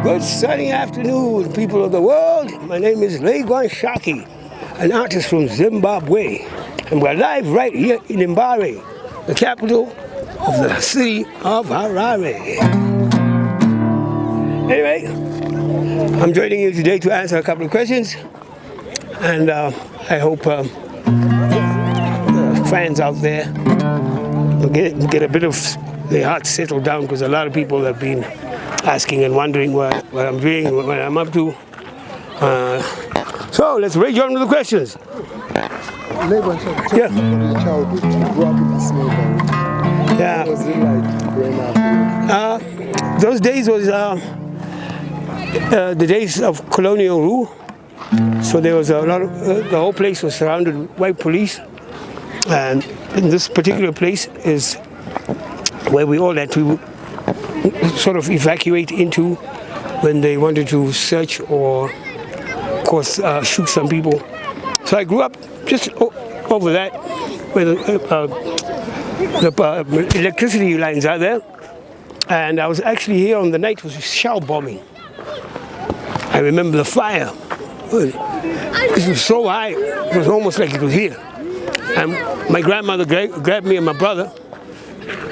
Good sunny afternoon, people of the world. My name is Laygwan Sharkie, an artist from Zimbabwe. And we're live right here in Harare, the capital of the city of Harare. Anyway, I'm joining you today to answer a couple of questions. And I hope the fans out there will get a bit of their hearts settled down, because a lot of people have been asking and wondering what I'm doing, what I'm up to. So let's rage on with the questions. Laygwan Sharkie, yeah. Your childhood, you grew up in this neighborhood. Yeah. What was it like growing up here? Those days was the days of colonial rule. So there was a lot of, the whole place was surrounded with white police. And in this particular place is where we all had to sort of evacuate into when they wanted to search or, of course, shoot some people. So I grew up just over that, where the electricity lines are there. And I was actually here on the night it was shell bombing. I remember the fire. It was so high, it was almost like it was here. And my grandmother grabbed me and my brother,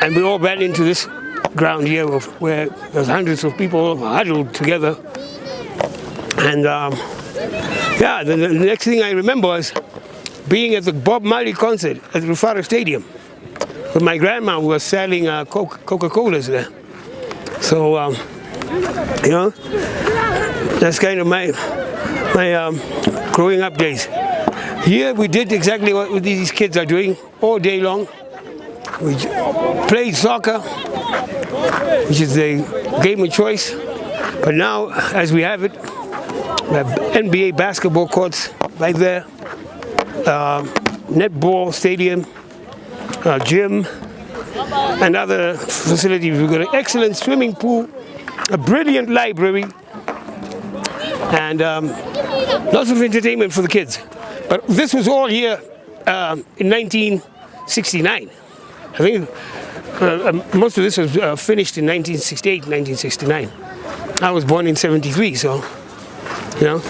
and we all ran into this ground here where there's hundreds of people huddled together. And yeah, the next thing I remember was being at the Bob Marley concert at the Rufaro Stadium with my grandma, who was selling Coca-Colas there. So, you know, that's kind of my growing up days. Here we did exactly what these kids are doing all day long. We played soccer, which is the game of choice. But now, as we have it, we have NBA basketball courts right there, netball stadium, gym, and other facilities. We've got an excellent swimming pool, a brilliant library, and lots of entertainment for the kids. But this was all here in 1969. I think most of this was finished in 1968, 1969. I was born in 73, so, you know,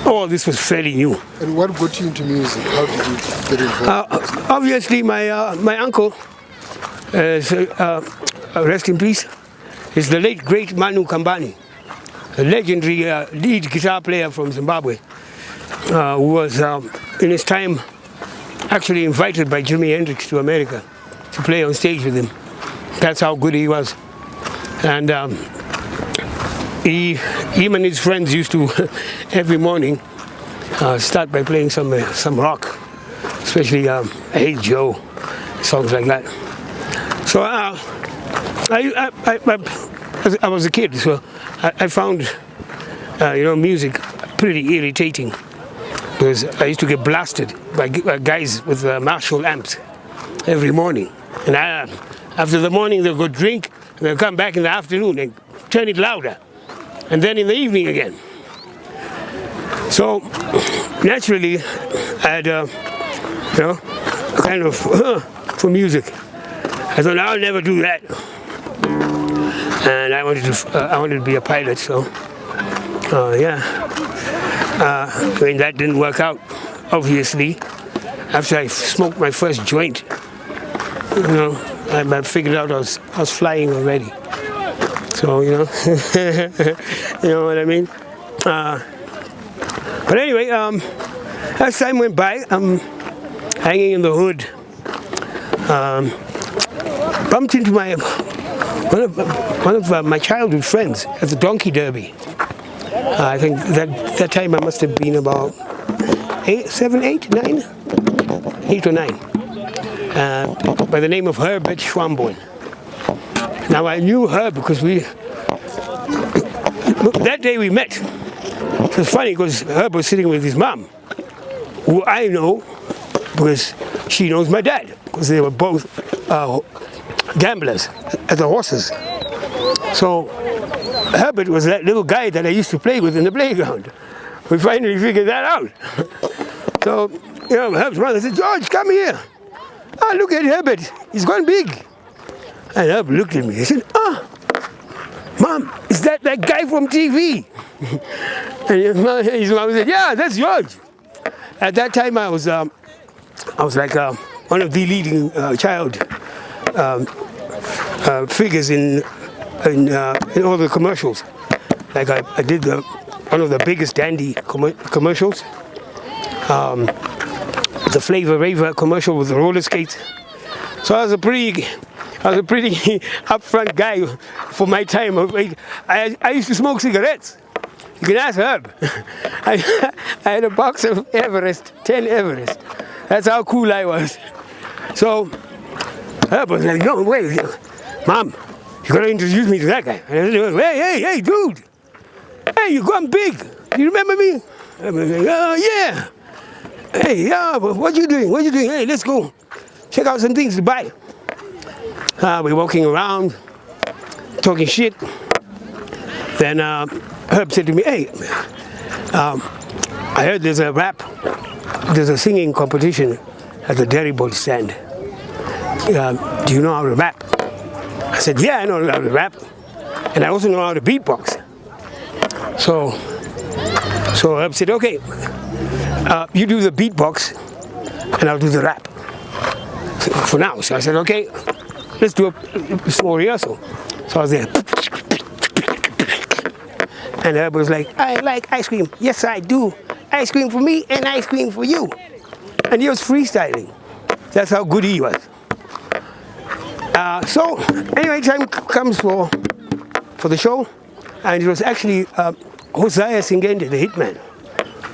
all this was fairly new. And what got you into music? How did you get involved? Obviously, my uncle, rest in peace, is the late, great Manu Kambani, a legendary lead guitar player from Zimbabwe, who was, in his time, actually invited by Jimi Hendrix to America to play on stage with him. That's how good he was. And him and his friends used to, every morning, start by playing some rock, especially Hey Joe, songs like that. So I was a kid, so I found, you know, music pretty irritating, because I used to get blasted by guys with Marshall amps every morning. And after the morning, they'll go drink, and they'll come back in the afternoon and turn it louder, and then in the evening again. So naturally, I had, you know, kind of for music. I thought, I'll never do that. And I wanted to be a pilot, so yeah. I mean, that didn't work out, obviously. After I smoked my first joint, you know, I figured out I was flying already. So, you know, you know what I mean? But anyway, as time went by, I'm hanging in the hood. Bumped into one of my childhood friends at the Donkey Derby. I think that time I must have been about 8 or 9, by the name of Herbert Schwamborn. Now I knew her because that day we met. It was funny because Herb was sitting with his mom, who I know because she knows my dad, because they were both gamblers at the horses. So Herbert was that little guy that I used to play with in the playground. We finally figured that out. So, you know, Herbert's mother said, "George, come here. Ah, look at Herbert. He's gone big." And Herbert looked at me. He said, "Ah, Mom, is that guy from TV? And his mom said, yeah, that's George. At that time, I was like one of the leading child figures in all the commercials. Like I did one of the biggest dandy commercials. The Flavor Raver commercial with the roller skates. So I was a pretty upfront guy for my time. I used to smoke cigarettes. You can ask Herb. I had a box of Everest, 10 Everest. That's how cool I was. So Herb was like, no, wait, Mom, you gotta introduce me to that guy. And I said, hey, dude. Hey, you gone big. You remember me? I was like, oh, yeah. Hey, yeah, what you doing? Hey, let's go. Check out some things to buy. We're walking around, talking shit. Then Herb said to me, hey, I heard there's a singing competition at the dairy boat stand. Do you know how to rap? I said, yeah, I know how to rap. And I also know how to beatbox. So Herb said, okay, you do the beatbox and I'll do the rap for now. So I said, okay, let's do a small rehearsal. So I was there. And Herb was like, I like ice cream. Yes, I do. Ice cream for me and ice cream for you. And he was freestyling. That's how good he was. So anyway, time comes for the show. And it was actually Hosea Singende, the hitman,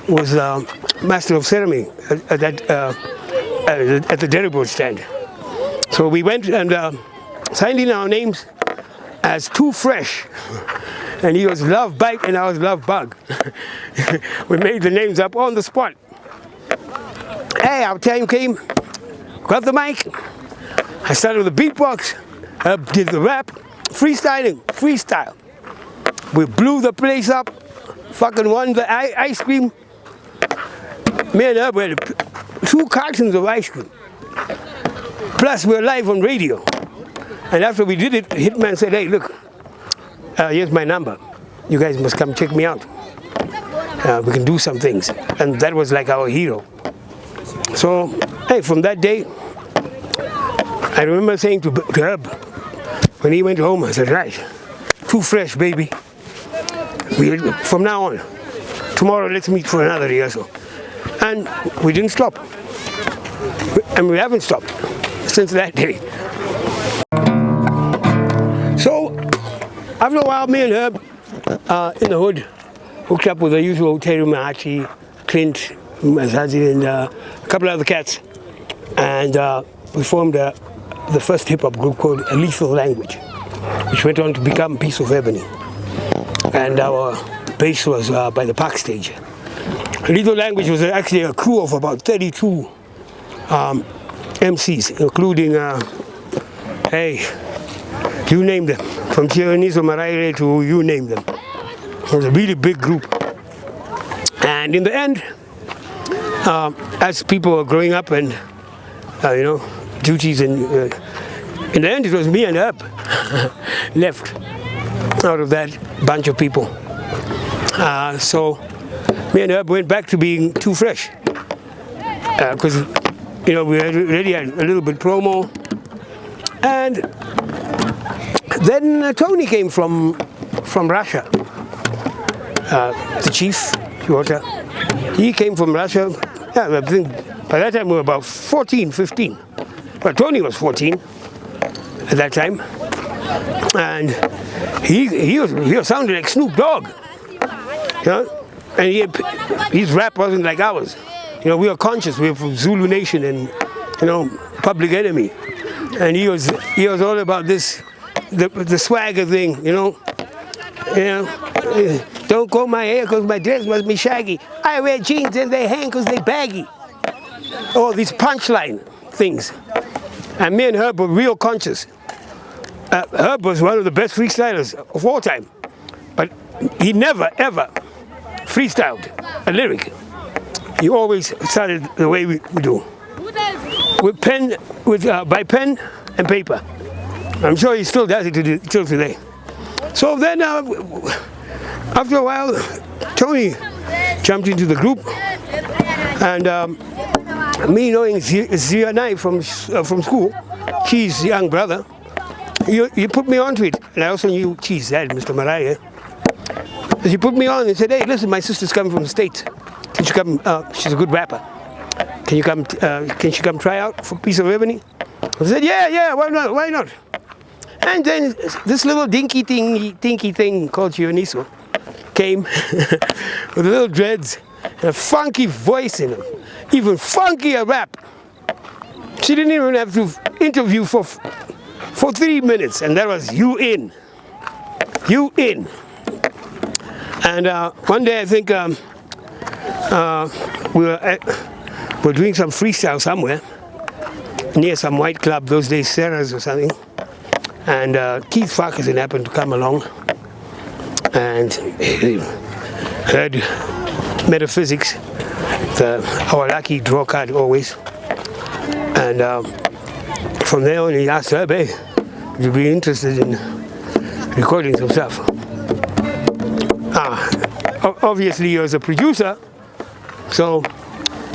was master of ceremony at the dairy boat stand. So we went and signed in our names as Too Fresh. And he was Love Bite and I was Love Bug. We made the names up on the spot. Hey, our time came, got the mic. I started with the beatbox, did the rap, freestyle. We blew the place up, fucking won the ice cream. Me and Herb had 2 cartons of ice cream. Plus we're live on radio. And after we did it, the hitman said, hey, look, here's my number. You guys must come check me out. We can do some things. And that was like our hero. So, hey, from that day, I remember saying to Herb, when he went home, I said, right, Too Fresh, baby. From now on, tomorrow let's meet for another rehearsal. And we didn't stop. And we haven't stopped since that day. So, after a while, me and Herb in the hood hooked up with the usual Teru Mahachi, Clint, Mazazi, and a couple of other cats. And we formed the first hip-hop group called A Lethal Language, which went on to become Piece of Ebony. And our base was by the park stage. Lethal Language was actually a crew of about 32 MCs, including, hey, you name them, from Chioniso Maraire to you name them. It was a really big group. And in the end, as people were growing up and, duties, and in the end it was me and Herb left out of that bunch of people. So me and Herb went back to being Too Fresh. Because, we already had a little bit promo. And then Tony came from Russia. The chief, he came from Russia. Yeah, I think by that time we were about 14, 15. Well, Tony was 14 at that time. And he was sounding like Snoop Dogg. And his rap wasn't like ours. We were conscious. We were from Zulu Nation and, Public Enemy. And he was all about this, the swagger thing, Don't comb my hair because my dress must be shaggy. I wear jeans and they hang because they baggy. All these punchline things. And me and Herb were real conscious. Herb was one of the best freestylers of all time. But he never, ever freestyled a lyric. He always started the way we do. By pen and paper. I'm sure he still does it till today. So then, after a while, Tony jumped into the group, and me knowing Zia and I from school, Chi's young brother, you put me onto it, and I also knew Chi's dad, Mr. Mariah. He put me on and said, "Hey, listen, my sister's coming from the States. Can she come? She's a good rapper. Can you come? Can she come try out for a piece of Ebony?" I said, "Yeah, why not? Why not?" And then this little dinky thing called Chioniso came with little dreads and a funky voice in him, even funkier rap. She didn't even have to interview for 3 minutes, and that was you in. And one day I think we were doing some freestyle somewhere near some white club, those days Sarah's or something, and Keith Farquharson happened to come along and he heard Metaphysics, our lucky draw card always, and from there on he asked her, "Hey, would you be interested in recording some stuff?" Obviously he was a producer, so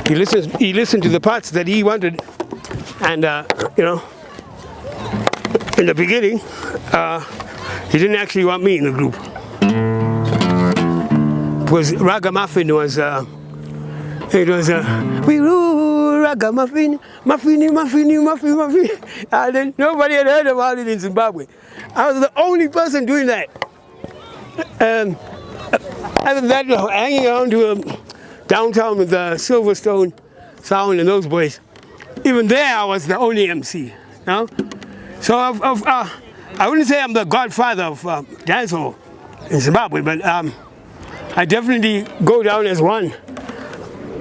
he listened to the parts that he wanted, and you know, in the beginning he didn't actually want me in the group. Because Ragamuffin was we rule Ragamuffin, muffin, and then nobody had heard about it in Zimbabwe. I was the only person doing that. Other than that, hanging around to downtown with Silverstone Sound and those boys. Even there, I was the only MC. You know? So I wouldn't say I'm the godfather of dancehall in Zimbabwe, but I definitely go down as one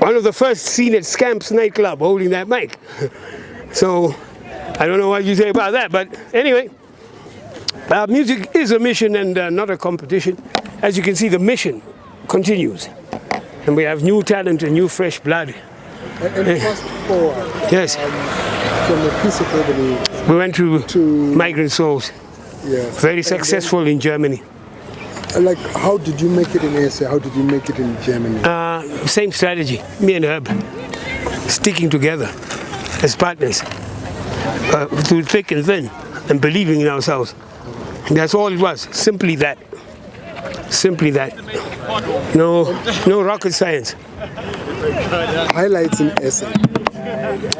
of the first seen at Scamp's nightclub holding that mic. So I don't know what you say about that, but anyway, music is a mission and not a competition. As you can see, the mission continues, and we have new talent and new fresh blood. And fast forward. Yes. From the piece of Ebony. We went to Migrant Souls. Yes. Very successful in Germany. Like, how did you make it in SA? How did you make it in Germany? Same strategy. Me and Herb sticking together as partners through thick and thin, and believing in ourselves. And that's all it was. Simply that. Simply that. No rocket science. Highlights in SA.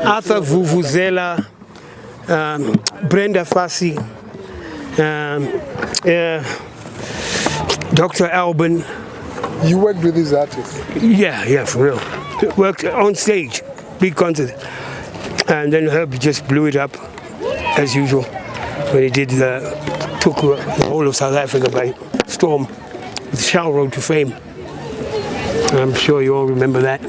Arthur Vuvuzela, Brenda Fassi, Dr. Alban. You worked with these artists? Yeah, for real. Worked on stage, big concert. And then Herb just blew it up, as usual, when he did took the whole of South Africa by storm with Shell Road to Fame. I'm sure you all remember that.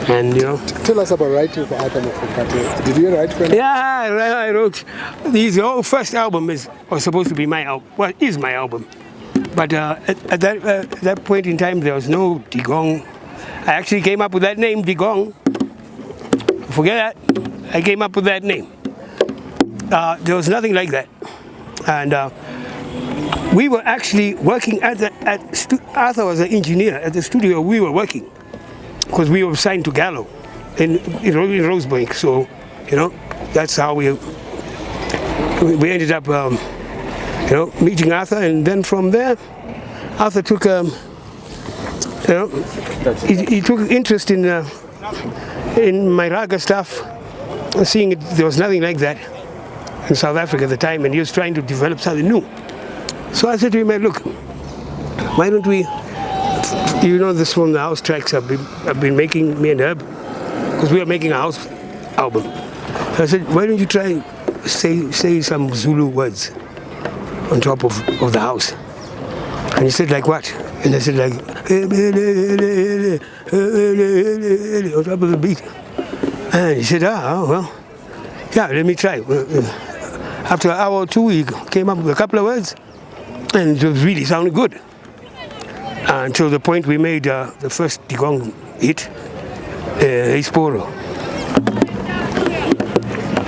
And you know. Tell us about writing for Arthur Mafokate. Did you write for him? Yeah, I wrote. The whole first album was supposed to be my album. Well, is my album. But at that point in time, there was no Digong. I actually came up with that name, Digong. Forget that. I came up with that name. There was nothing like that. And we were actually working Arthur was an engineer at the studio we were working, because we were signed to Gallo in Rosebank. So, you know, that's how we ended up, meeting Arthur, and then from there, Arthur took, he took interest in my raga stuff, seeing there was nothing like that in South Africa at the time, and he was trying to develop something new. So I said to him, look, why don't we, you know, this from the house tracks I've been making, me and Herb, because we were making a house album. So I said, why don't you try say some Zulu words on top of the house? And he said, like what? And I said, like, on top of the beat. And he said, well, yeah, let me try. After an hour or two, he came up with a couple of words, and it was really sounded good. Until the point we made the first Digong hit, Esporo,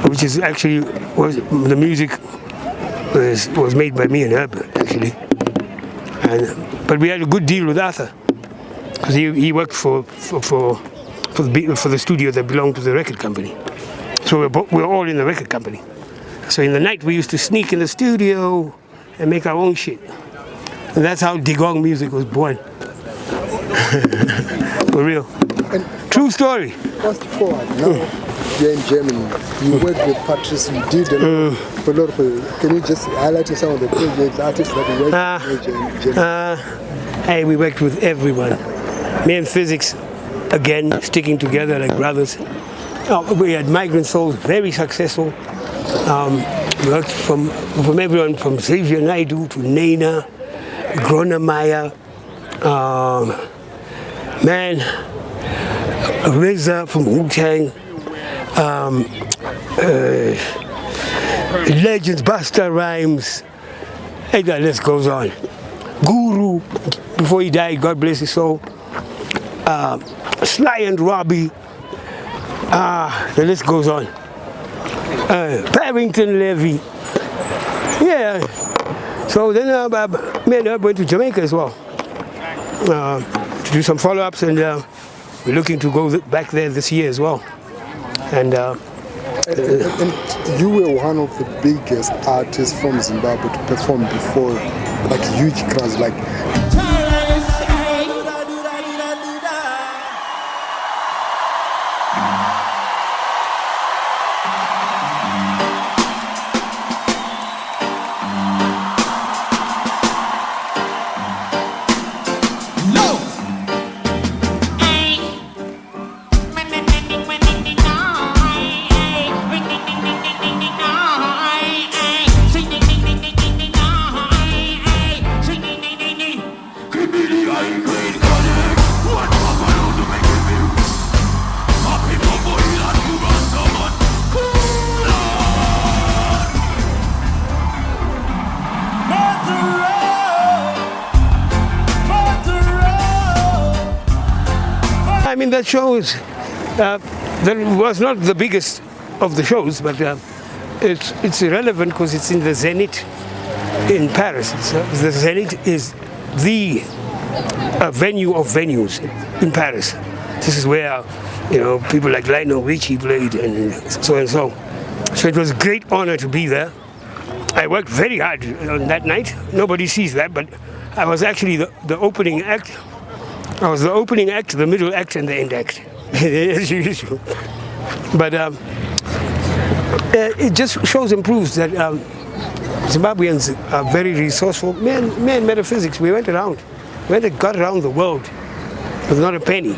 which is actually was the music was made by me and Herb, actually. But we had a good deal with Arthur, because he worked for the studio that belonged to the record company. So we were all in the record company. So in the night we used to sneak in the studio and make our own shit. And that's how Digong music was born. For real. And true story. Fast forward, now you're in Germany. You worked with Patrice, you did a lot of Can you just highlight some of the projects, artists that you worked with in Germany? Hey, we worked with everyone. Me and Physics, again, sticking together like brothers. We had Migrant Souls, very successful. We worked from everyone from Xavier Naidoo to Nena, Gronemeyer, RZA from Wu-Tang, Legends, Busta Rhymes, and the list goes on. Guru, before he died, God bless his soul. Sly and Robbie, the list goes on. Barrington Levy, yeah. So then me and Herb went to Jamaica as well to do some follow-ups, and we're looking to go back there this year as well. And you were one of the biggest artists from Zimbabwe to perform before, like huge crowds, like. I mean, that shows, that was not the biggest of the shows, but it's irrelevant because it's in the Zenith in Paris. The Zenith is the venue of venues in Paris. This is where, people like Lionel Richie played and so and so. So it was a great honor to be there. I worked very hard on that night. Nobody sees that, but I was actually the opening act. I was the opening act, the middle act, and the end act, as usual. But it just shows and proves that Zimbabweans are very resourceful. Me and Metaphysics, we went and got around the world with not a penny.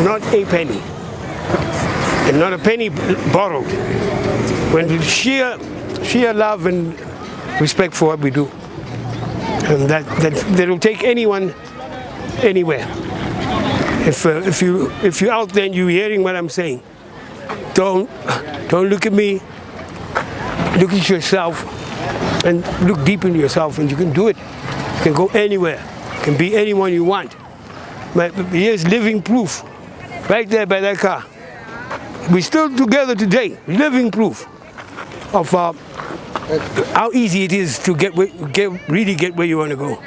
Not a penny. And not a penny borrowed. When sheer love and respect for what we do. And that will take anyone, anywhere. If you're out there and you're hearing what I'm saying, don't look at me. Look at yourself, and look deep into yourself, and you can do it. You can go anywhere. You can be anyone you want. But here's living proof, right there by that car. We're still together today. Living proof of how easy it is to really get where you want to go.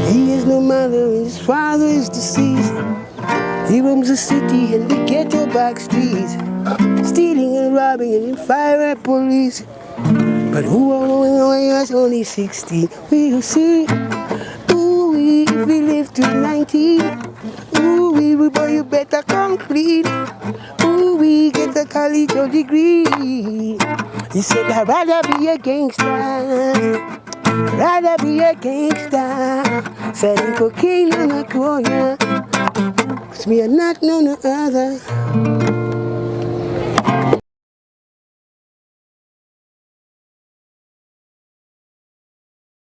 He has no mother, his father is deceased. He roams the city and the ghetto back streets, stealing and robbing and fire at police. But who was only 60? We'll see. Ooh, if we live to 90. Ooh, boy, you better complete. Ooh, we get a college degree. He said, I'd rather be a gangster. Rather be a gangster. Selling cocaine in a corner. 'Cause me are not none other.